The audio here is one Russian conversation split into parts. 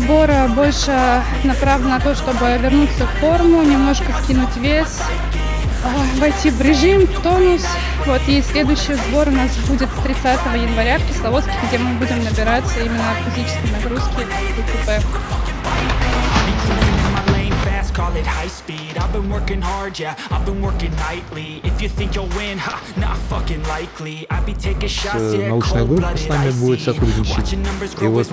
сбора больше направлен на то, чтобы вернуться в форму, немножко скинуть вес, войти в режим, в тонус. Вот, и следующий сбор у нас будет 30 января в Кисловодске, где мы будем набираться именно физической нагрузки и КП. Call it high speed. I've been working hard, yeah, I've been working nightly. If you think you'll win, ha, not fucking likely. I be taking shots, yeah, Научная группа с нами будет сотрудничать. И вот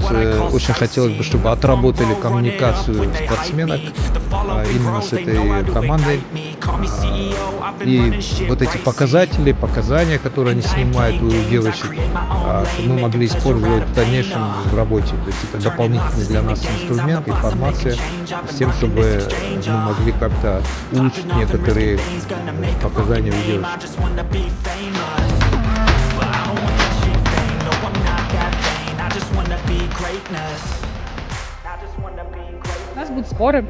очень хотелось бы, чтобы отработали коммуникацию спортсменок именно с этой командой. И вот эти показатели, показания, которые они снимают у девочек, чтобы мы могли использовать в дальнейшем в работе. То есть это дополнительный для нас инструмент, информация, с тем, чтобы мы могли как-то улучшить некоторые показания у девочек. У нас будут сборы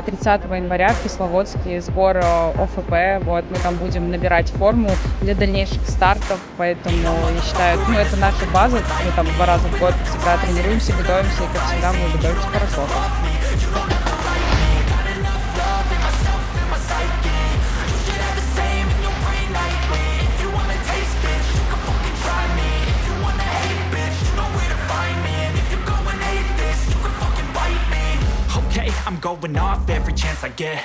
30 января в Кисловодске, сбор ОФП. Вот, мы там будем набирать форму для дальнейших стартов, поэтому я считаю, это наша база. Мы там 2 раза в год всегда тренируемся, готовимся, и как всегда мы готовимся хорошо. I'm going off every chance I get.